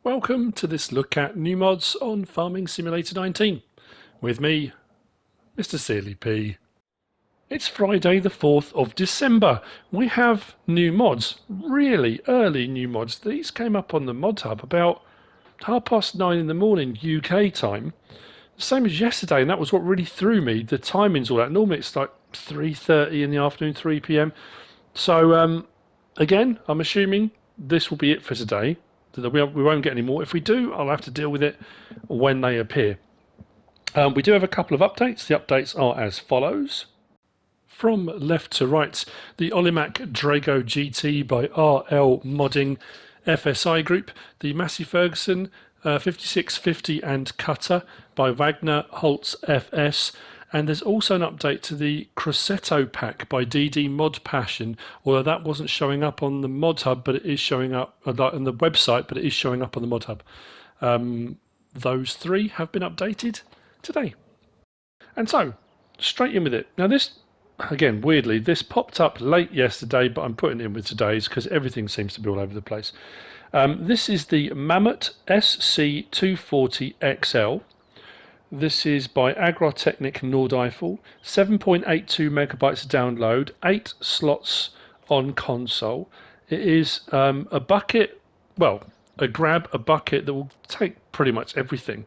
Welcome to this look at new mods on Farming Simulator 19 with me, MrSealyp. It's Friday the 4th of December. We have new mods, really early new mods. These came up on the mod hub about 9:30 in the morning UK time. Same as yesterday, and that was what really threw me. The timings, all that. Normally it's like 3:30 in the afternoon, 3 p.m. So again, I'm assuming this will be it for today. We won't get any more. If we do, I'll have to deal with it when they appear. We do have a couple of updates. The updates are as follows. From left to right, the Olimac Drago GT by RL Modding FSI Group, the Massey Ferguson 5650 and Cutter by Wagner Holtz FS, and there's also an update to the Crossetto pack by DD Mod Passion, although that wasn't showing up on the mod hub, but it is showing up on the website, but it is showing up on the mod hub. Those three have been updated today. And so, straight in with it. Now this, again, weirdly, this popped up late yesterday, but I'm putting it in with today's because everything seems to be all over the place. This is the Mammut SC240XL. This is by Agrartechnik Nordeifel. 7.82 megabytes download, 8 slots on console. It is a bucket, well, a bucket that will take pretty much everything.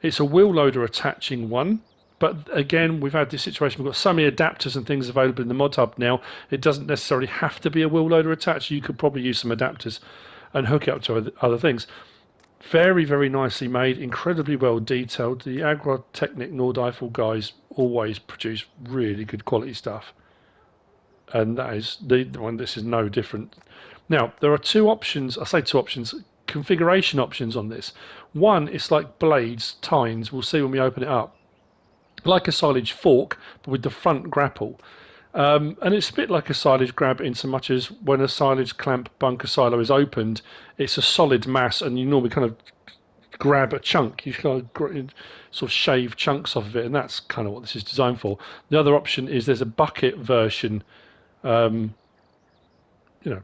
It's a wheel loader attaching one. But again, we've had this situation, we've got so many adapters and things available in the mod hub now, it doesn't necessarily have to be a wheel loader attached. You could probably use some adapters and hook it up to other things. Very, very nicely made, incredibly well detailed. The Agrartechnik Nordeifel guys always produce really good quality stuff. And that is the one, this is no different. Now, there are two options, I say two options, configuration options on this. One, it's like blades, tines, we'll see when we open it up. Like a silage fork, but with the front grapple. And it's a bit like a silage grab in so much as when a silage clamp bunker silo is opened, it's a solid mass and you normally kind of grab a chunk. You kind of sort of shave chunks off of it, and that's kind of what this is designed for. The other option is there's a bucket version. You know,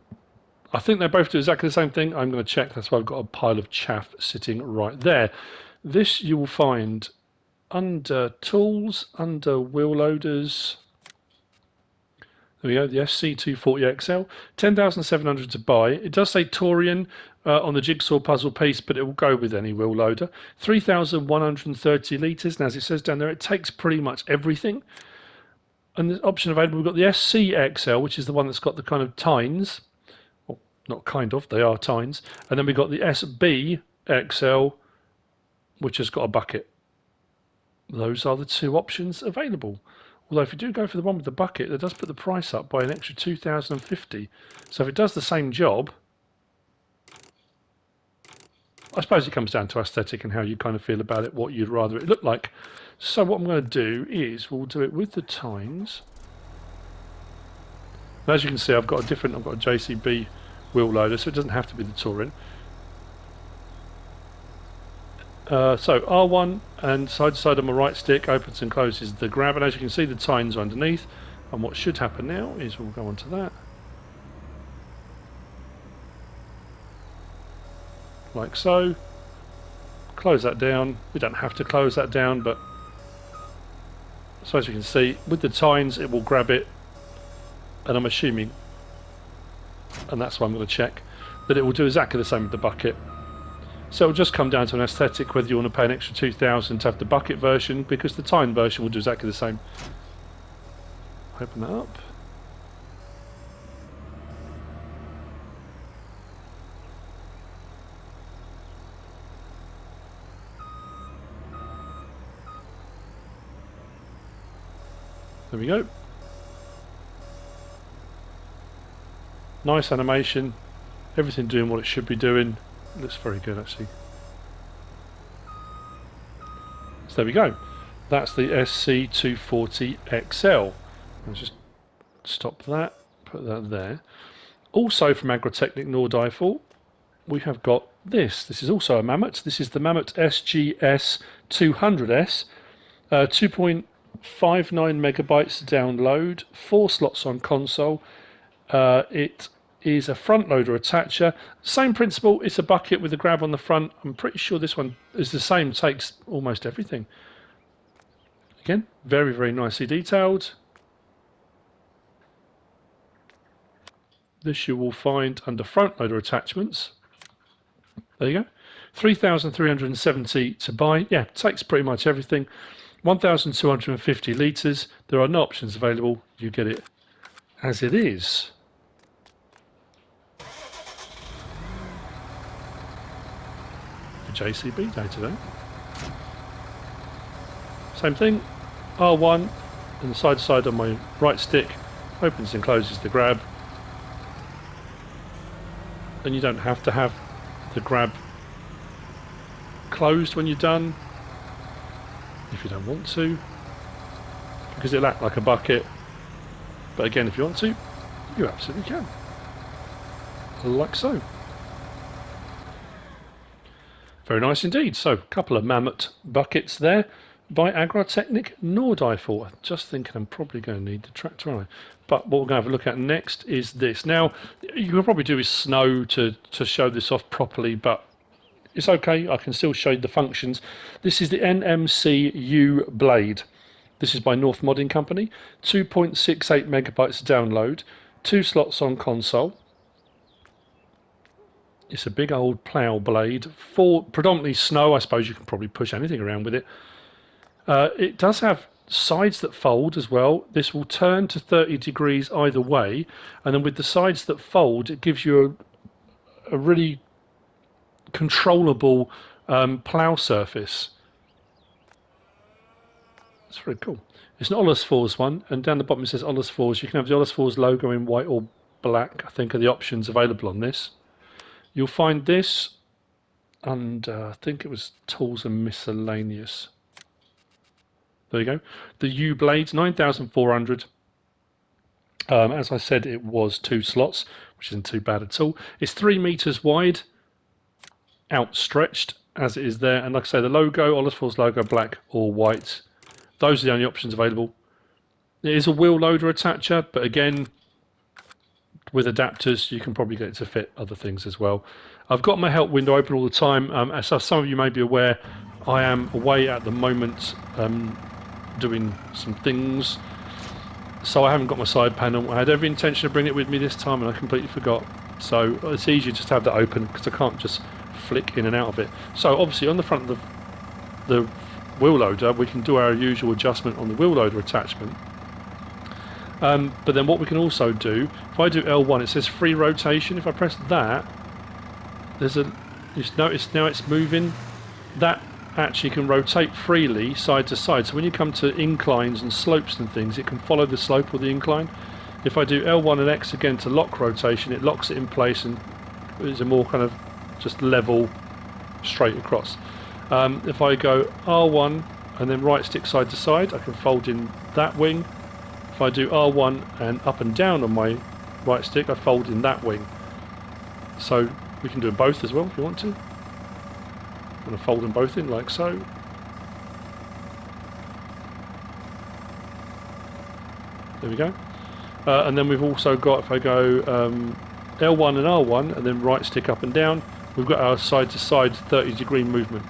I think they both do exactly the same thing. I'm going to check. That's why I've got a pile of chaff sitting right there. This you will find under tools, under wheel loaders. There we go, the SC240XL, 10,700 to buy. It does say Taurian on the jigsaw puzzle piece, but it will go with any wheel loader. 3,130 litres, and as it says down there, it takes pretty much everything. And the option available, we've got the SCXL, which is the one that's got the kind of tines. Well, not kind of, they are tines. And then we've got the SBXL, which has got a bucket. Those are the two options available. Although if you do go for the one with the bucket, that does put the price up by an extra 2,050. So if it does the same job, I suppose it comes down to aesthetic and how you kind of feel about it, what you'd rather it look like. So what I'm going to do is we'll do it with the tines. And as you can see, I've got a JCB wheel loader, so it doesn't have to be the Touring. So R1 and side to side on my right stick opens and closes the grab, and as you can see the tines are underneath, and what should happen now is we'll go on to that like so. Close that down. We don't have to close that down, but so as you can see with the tines it will grab it, and I'm assuming, and that's why I'm going to check, that it will do exactly the same with the bucket. So it'll just come down to an aesthetic whether you want to pay an extra 2,000 to have the bucket version, because the tine version will do exactly the same. Open that up. There we go. Nice animation. Everything doing what it should be doing. Looks very good actually. So there we go. That's the SC240XL. Let's just stop that, put that there. Also from Agrartechnik Nordeifel, we have got this. This is also a Mammut. This is the Mammut SGS200S. 2.59 megabytes download, 4 slots on console. It is a front loader attacher. Same principle, it's a bucket with a grab on the front. I'm pretty sure this one is the same, takes almost everything. Again, very, very nicely detailed. This you will find under front loader attachments. There you go. 3,370 to buy. Yeah, takes pretty much everything. 1,250 litres. There are no options available. You get it as it is. A JCB day today. Same thing. R1 and side to side on my right stick. Opens and closes the grab. And you don't have to have the grab closed when you're done, if you don't want to, because it'll act like a bucket. But again, if you want to, you absolutely can, like so. Very nice indeed. So a couple of Mammut buckets there by Agrartechnik Nordeifel. I'm just thinking I'm probably going to need the tractor, aren't I? But what we're going to have a look at next is this. Now, you can probably do with snow to show this off properly, but it's okay. I can still show you the functions. This is the Ublade. This is by North Modding Company. 2.68 megabytes download. 2 slots on console. It's a big old plough blade for predominantly snow. I suppose you can probably push anything around with it. It does have sides that fold as well. This will turn to 30 degrees either way, and then with the sides that fold, it gives you a really controllable plough surface. It's very cool. It's an Ollisfors one, and down the bottom it says Ollisfors. You can have the Ollisfors logo in white or black, I think, are the options available on this. You'll find this under, I think it was Tools and Miscellaneous. There you go. The Ublade 9,400. As I said, it was 2 slots, which isn't too bad at all. It's 3 meters wide, outstretched as it is there. And like I say, the logo, Ollisfors logo, black or white. Those are the only options available. It is a wheel loader attacher, but again, with adapters, you can probably get it to fit other things as well. I've got my help window open all the time. As some of you may be aware, I am away at the moment doing some things, so I haven't got my side panel. I had every intention of bringing it with me this time and I completely forgot, so it's easier just to have that open because I can't just flick in and out of it. So obviously on the front of the wheel loader we can do our usual adjustment on the wheel loader attachment, but then what we can also do, if I do L1, it says free rotation. If I press that, there's a, you notice now it's moving. That actually can rotate freely side to side, so when you come to inclines and slopes and things, it can follow the slope or the incline. If I do L1 and X again to lock rotation, it locks it in place and is a more kind of just level straight across. If I go R1 and then right stick side to side, I can fold in that wing. If I do R1 and up and down on my right stick, I fold in that wing. So we can do both as well if you want to. I'm going to fold them both in like so. There we go. And then we've also got, if I go L1 and R1 and then right stick up and down, we've got our side to side 30-degree movement.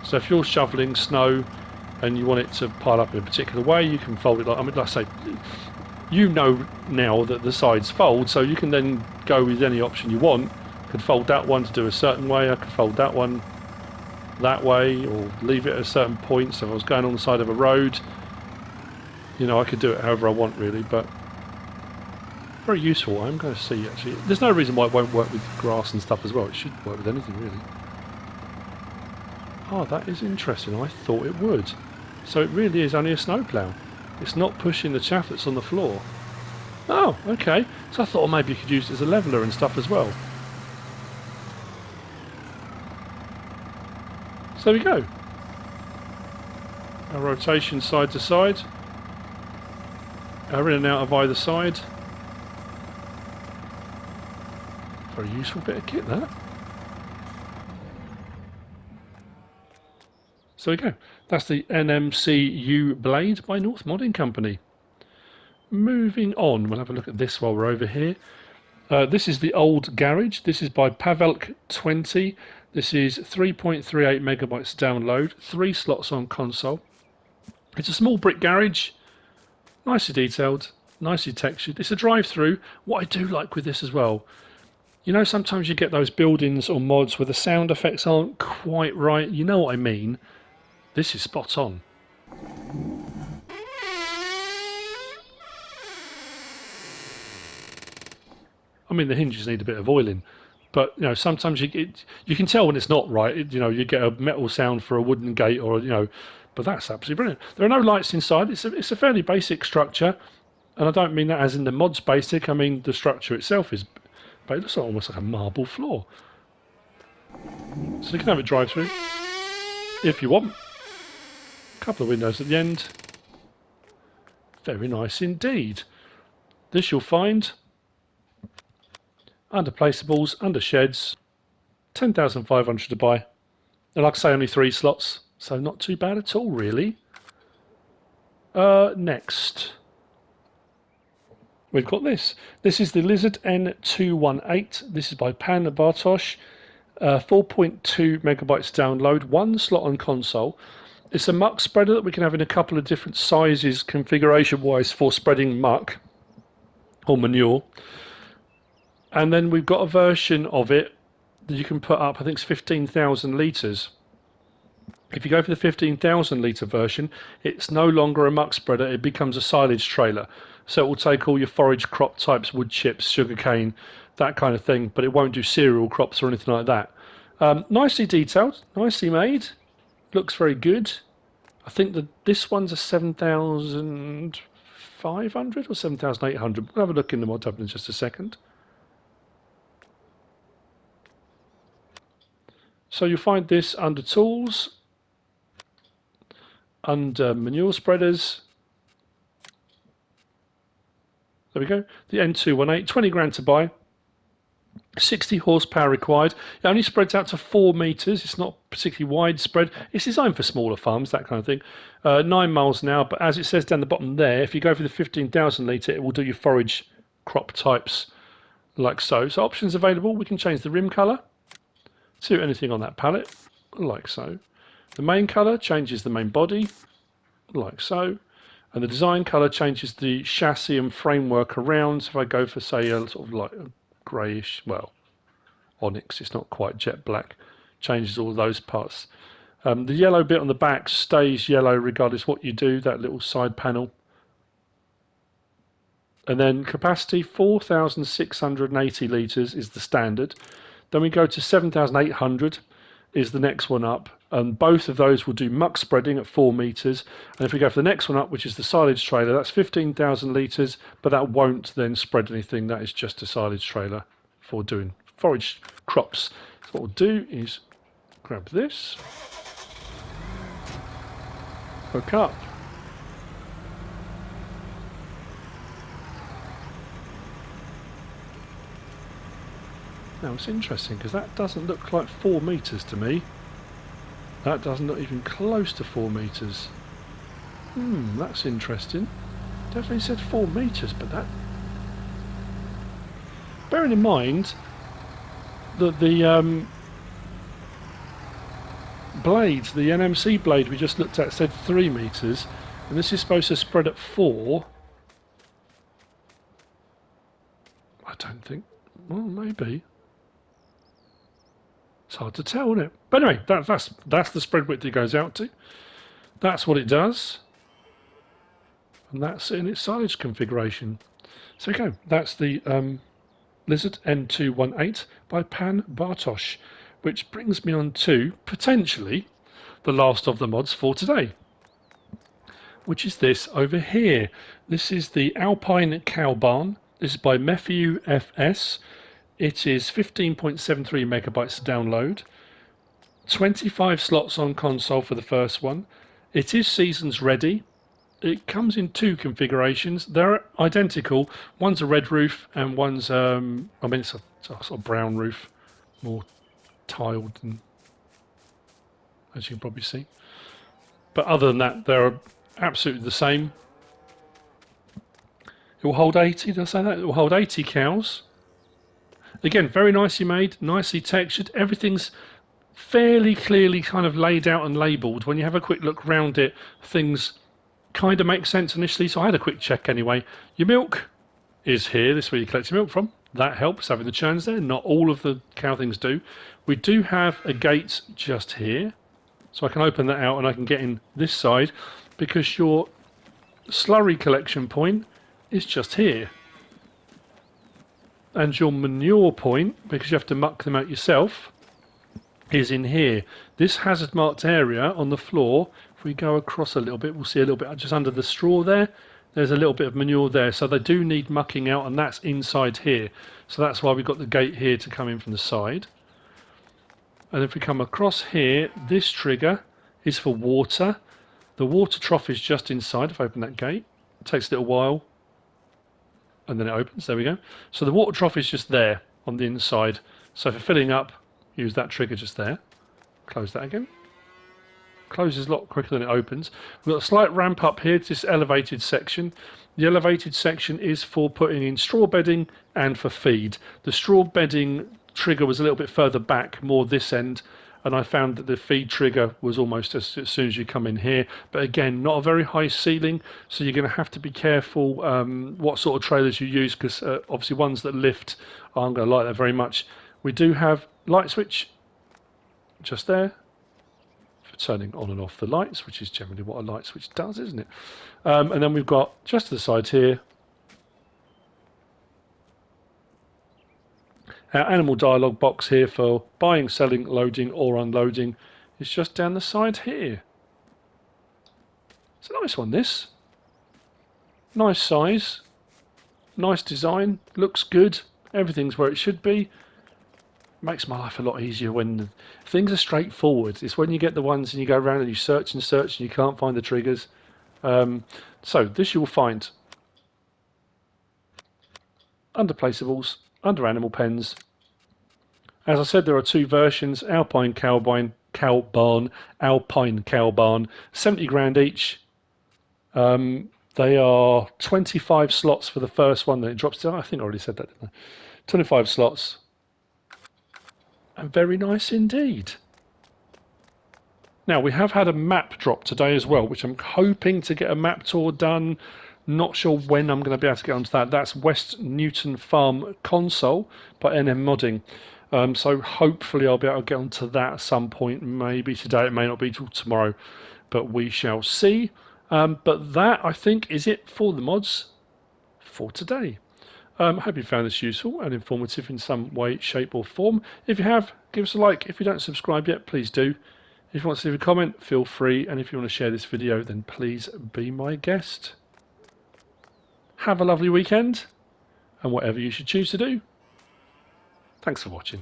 So if you're shoveling snow and you want it to pile up in a particular way, you can fold it like, I mean, like I say, you know now that the sides fold, so you can then go with any option you want. I could fold that one to do a certain way, I could fold that one that way, or leave it at a certain point. So if I was going on the side of a road, you know, I could do it however I want really, but very useful. I'm going to see actually, there's no reason why it won't work with grass and stuff as well. It should work with anything really. Oh, that is interesting. I thought it would. So it really is only a snowplow. It's not pushing the chaff that's on the floor. Oh, okay. So I thought maybe you could use it as a leveller and stuff as well. So there we go. Our rotation side to side. Our in and out of either side. Very useful bit of kit that. So there we go. That's the NMC Ublade by North Modding Company. Moving on, we'll have a look at this while we're over here. This is the old garage. This is by Pavelk 20. This is 3.38 megabytes download, 3 slots on console. It's a small brick garage, nicely detailed, nicely textured. It's a drive-through. What I do like with this as well, you know, sometimes you get those buildings or mods where the sound effects aren't quite right. You know what I mean? This is spot on. I mean, the hinges need a bit of oiling, but you know, sometimes you can tell when it's not right. You know, you get a metal sound for a wooden gate, or you know, but that's absolutely brilliant. There are no lights inside. It's a fairly basic structure, and I don't mean that as in the mod's basic. I mean the structure itself is, but it looks like almost like a marble floor. So you can have a drive-through if you want. A couple of windows at the end. Very nice indeed. This you'll find under placeables, under sheds, 10,500 to buy. And like I say, only 3 slots, so not too bad at all, really. Next, we've got this. This is the Lizard N218. This is by Bartosz. 4.2 megabytes download, 1 slot on console. It's a muck spreader that we can have in a couple of different sizes, configuration-wise, for spreading muck or manure. And then we've got a version of it that you can put up, I think it's 15,000 litres. If you go for the 15,000 litre version, it's no longer a muck spreader, it becomes a silage trailer. So it will take all your forage crop types, wood chips, sugarcane, that kind of thing, but it won't do cereal crops or anything like that. Nicely detailed, nicely made, looks very good. I think that this one's a 7,500 or 7,800. We'll have a look in the mod tab in just a second. So you'll find this under tools, under manure spreaders. There we go. The N218, 20 grand to buy. 60 horsepower required. It only spreads out to 4 meters. It's not particularly widespread. It's designed for smaller farms, that kind of thing. 9 miles an hour, but as it says down the bottom there, if you go for the 15,000 litre, it will do your forage crop types like so. So options available. We can change the rim colour to anything on that palette, like so. The main colour changes the main body, like so. And the design colour changes the chassis and framework around. So if I go for, say, a sort of like a greyish, well, onyx, it's not quite jet black, changes all those parts. The yellow bit on the back stays yellow regardless what you do, that little side panel. And then capacity 4,680 litres is the standard. Then we go to 7,800 is the next one up, and both of those will do muck spreading at 4 meters. And if we go for the next one up, which is the silage trailer, that's 15,000 litres, but that won't then spread anything. That is just a silage trailer for doing forage crops. So what we'll do is grab this, hook up, now it's interesting because that doesn't look like 4 meters to me. That doesn't look even close to 4 meters. That's interesting. Definitely said 4 meters, but that... Bearing in mind that the blade, the NMC blade we just looked at said 3 meters, and this is supposed to spread at 4. I don't think... Well, maybe. It's hard to tell, isn't it? But anyway, that's the spread width it goes out to. That's what it does. And that's in its silage configuration. So we go. That's the Lizard N218 by Bartosz, which brings me on to, potentially, the last of the mods for today, which is this over here. This is the Alpine Cow Barn. This is by MefiuFs. It is 15.73 megabytes to download, 25 slots on console for the first one. It is seasons ready. It comes in 2 configurations. They're identical. One's a red roof and one's, it's a sort of brown roof, more tiled, than, as you can probably see. But other than that, they're absolutely the same. It will hold 80, did I say that? It will hold 80 cows. Again, very nicely made, nicely textured. Everything's fairly clearly kind of laid out and labelled. When you have a quick look round it, things kind of make sense initially. So I had a quick check anyway. Your milk is here. This is where you collect your milk from. That helps, having the churns there. Not all of the cow things do. We do have a gate just here. So I can open that out and I can get in this side because your slurry collection point is just here. And your manure point, because you have to muck them out yourself, is in here. This hazard marked area on the floor, if we go across a little bit, we'll see a little bit just under the straw there. There's a little bit of manure there, so they do need mucking out, and that's inside here. So that's why we've got the gate here to come in from the side. And if we come across here, this trigger is for water. The water trough is just inside. If I open that gate, it takes a little while, and then it opens. There we go. So the water trough is just there on the inside. So for filling up, use that trigger just there. Close that again. Closes a lot quicker than it opens. We've got a slight ramp up here to this elevated section. The elevated section is for putting in straw bedding and for feed. The straw bedding trigger was a little bit further back, more this end, and I found that the feed trigger was almost as soon as you come in here. But again, not a very high ceiling, so you're going to have to be careful what sort of trailers you use, because obviously ones that lift aren't going to like that very much. We do have light switch just there for turning on and off the lights, which is generally what a light switch does, isn't it? And then we've got just to the side here our animal dialogue box here for buying, selling, loading or unloading is just down the side here. It's a nice one, this. Nice size, nice design, looks good, everything's where it should be. Makes my life a lot easier when things are straightforward. It's when you get the ones and you go around and you search and search and you can't find the triggers. So this you will find under placeables, under animal pens. As I said, there are two versions: Alpine Cow Barn, Alpine Cow Barn, 70 grand each. They are 25 slots for the first one. Then it drops down. I think I already said that, didn't I? 25 slots. And very nice indeed. Now, we have had a map drop today as well, which I'm hoping to get a map tour done. Not sure when I'm going to be able to get onto that. That's West Newton Farm Console by NM Modding. So hopefully I'll be able to get onto that at some point. Maybe today, it may not be till tomorrow, but we shall see. But that, I think, is it for the mods for today. I hope you found this useful and informative in some way, shape or form. If you have, give us a like. If you don't subscribe yet, please do. If you want to leave a comment, feel free. And if you want to share this video, then please be my guest. Have a lovely weekend, and whatever you should choose to do. Thanks for watching.